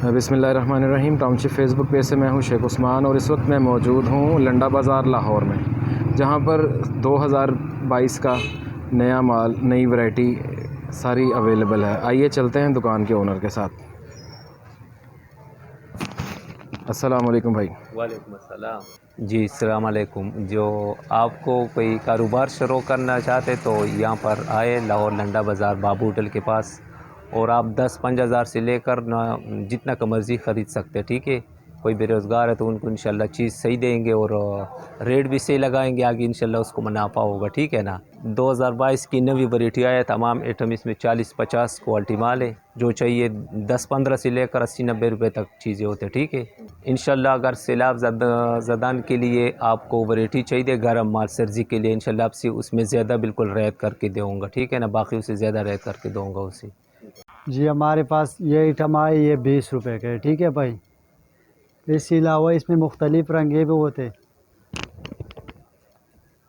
बिस्मिल्लाहिर्रहमानिर्रहीम। Township Facebook page से मैं हूं शेख उस्मान और इस वक्त मैं मौजूद हूं लंडा बाज़ार लाहौर में, जहां पर 2022 का नया माल, नई वैरायटी सारी अवेलेबल है। आइए चलते हैं दुकान के ओनर के साथ। अस्सलाम वालेकुम भाई। वालेकुम अस्सलाम जी, अस्सलाम वालेकुम। जो आपको कोई कारोबार शुरू करना चाहते तो यहाँ पर आए, लाहौर लंडा बाज़ार बाबू होटल के पास, और आप 10-5 हज़ार से लेकर ना जितना का मर्ज़ी ख़रीद सकते हैं। ठीक है, कोई बेरोज़गार है तो उनको इंशाल्लाह चीज़ सही देंगे और रेट भी सही लगाएंगे, आगे इंशाल्लाह उसको मुनाफा होगा। ठीक है ना। 2022 की नवी वैरायटी आया, तमाम आइटम इसमें 40-50 क्वालिटी माल है। जो चाहिए 10-15 से लेकर 80-90 रुपये तक चीज़ें होते हैं। ठीक है, इंशाल्लाह अगर सैलाब ज़दान के लिए आपको वैरायटी चाहिए गर्म माल सर्दी के लिए, इंशाल्लाह आपसे उसमें ज़्यादा बिल्कुल रियायत करके दूँगा। ठीक है ना, बाकी उससे ज़्यादा रियायत करके दूँगा उसे। जी, हमारे पास ये आइटम आए, ये 20 रुपए के। ठीक है भाई, इसके अलावा इसमें मुख्तलिफ़ रंगे भी होते,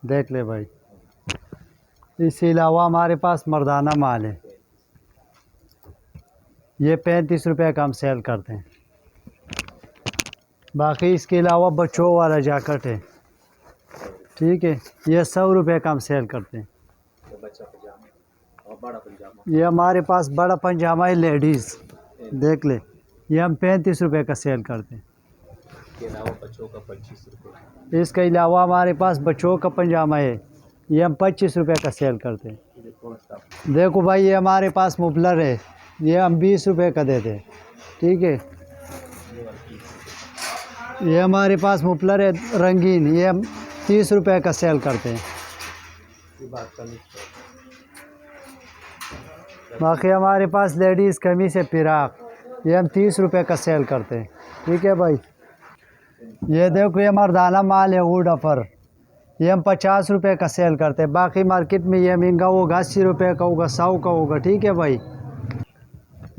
देख ले भाई। इसके अलावा हमारे पास मर्दाना माल है, ये 35 रुपए का हम सेल करते हैं। बाकी इसके अलावा बच्चों वाला जैकेट है, ठीक है, ये 100 रुपए का हम सेल करते हैं। ये हमारे पास बड़ा पंजामा है लेडीज़, देख ले, ये हम 35 रुपए का सेल करते हैं। इसके अलावा बच्चों का 25 रुपये। इसके अलावा हमारे पास बच्चों का पंजामा है, ये हम 25 रुपए का सेल करते हैं। देखो भाई, ये हमारे पास मुफलर है, ये हम 20 रुपए का देते हैं। ठीक है, ये हमारे पास मुफलर है रंगीन, ये हम 30 रुपए का सेल करते हैं। बाकी हमारे पास लेडीज़ कमीज़ है फिराक, ये हम 30 रुपए का सेल करते हैं। ठीक है भाई, ये देखो, ये मर्दाना माल है वुड अफर, ये हम 50 रुपए का सेल करते हैं। बाकी मार्केट में ये महंगा होगा, 80 रुपए का होगा, 100 का होगा। ठीक है भाई,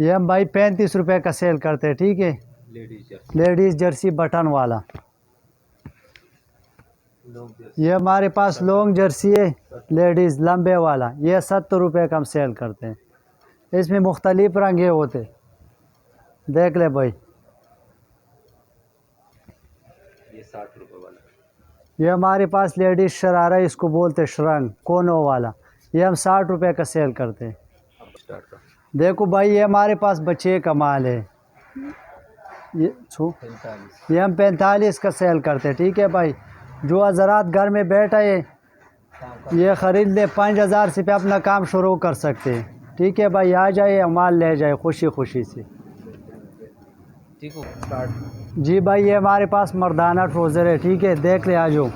ये हम भाई 35 रुपए का सेल करते हैं। ठीक है, लेडीज़ जर्सी बटन वाला, ये हमारे पास लॉन्ग जर्सी है लेडीज़ लंबे वाला, ये 70 रुपए का हम सेल करते हैं। इसमें मुख्तलिफ रंगे होते, देख ले भाई। ये 60 रुपये वाला, ये हमारे पास लेडीज़ शरारा, इसको बोलते श्रंग कोनों वाला, ये हम 60 रुपए का सेल करते हैं। देखो भाई, ये हमारे पास बच्चे का माल है, ये हम 45 का सेल करते हैं। ठीक है भाई, जो हज़रात घर में बैठा है ये ख़रीद ले, 5 हज़ार से पे अपना काम शुरू कर सकते हैं। ठीक है भाई, आ जाए, माल ले जाए खुशी खुशी से। ठीक हो। जी भाई, ये हमारे पास मर्दाना ट्रोज़र है। ठीक है, देख ले, आ जाओ,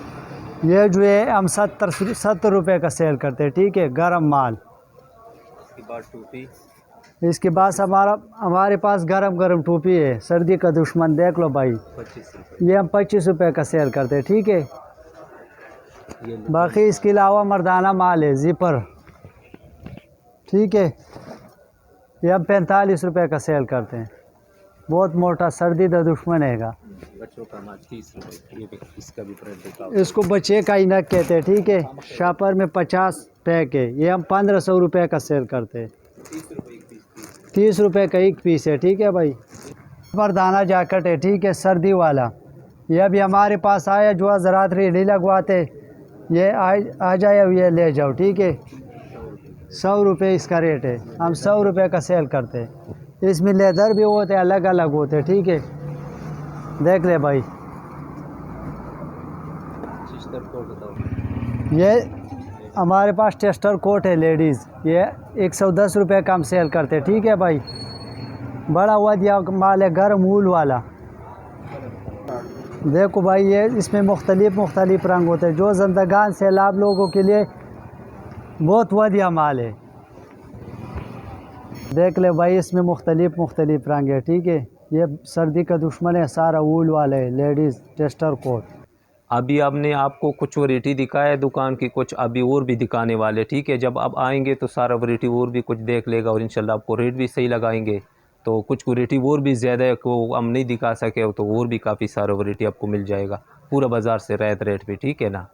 ये जो है हम 70 रुपए का सेल करते हैं। ठीक है, गर्म माल। इसके बाद टोपी, इसके बाद हमारे पास गरम टोपी है, सर्दी का दुश्मन, देख लो भाई, 25 रुपये। ये हम 25 रुपए का सेल करते हैं। ठीक है, बाकी इसके अलावा मर्दाना माल है ज़िपर, ठीक है, ये हम 45 रुपए का सेल करते हैं। बहुत मोटा, सर्दी का दुश्मन हैगा। बच्चों का माल 30 रुपये, ये भी इसका भी प्रिंट दिखाओ। इसको बच्चे का इनक कहते हैं। ठीक है, शापर में 50 पैक है, ये हम 1500 रुपए का सेल करते हैं। 30 रुपए का एक पीस है। ठीक है भाई, मर्दाना जैकेट है, ठीक है, सर्दी वाला, ये अभी हमारे पास आया, जो हज़रात रेडी लगवाते ये आ जाए, अब ये ले जाओ। ठीक है, 100 रुपये इसका रेट है, हम 100 रुपये का सेल करते हैं। इसमें लेदर भी होते हैं, अलग अलग होते हैं। ठीक है, देख ले भाई, ये हमारे पास टेस्टर कोट है लेडीज़, ये 110 रुपये का हम सेल करते हैं। ठीक है भाई, बड़ा हुआ दिया माल है, गर्म ऊल वाला। देखो भाई, ये इसमें मुख्तलिफ रंग होते हैं, जो ज़िंदगान सैलाब लोगों के लिए बहुत वधिया माल है। देख ले भाई, इसमें मुख्तलिफ रंग है। ठीक है, ये सर्दी का दुश्मन है, सारा ऊल वाला है, लेडीज़ टेस्टर कोट। अभी आपने आपको कुछ वैरायटी दिखाया है दुकान की, कुछ अभी और भी दिखाने वाले। ठीक है, जब आप आएंगे तो सारा वैरायटी और भी कुछ देख लेगा और इंशाल्लाह आपको रेट भी सही लगाएंगे। तो कुछ वैरायटी और भी ज़्यादा है को हम नहीं दिखा सके, तो और भी काफ़ी सारा वैरायटी आपको मिल जाएगा पूरा बाज़ार से रियायत रेट पे। ठीक है ना।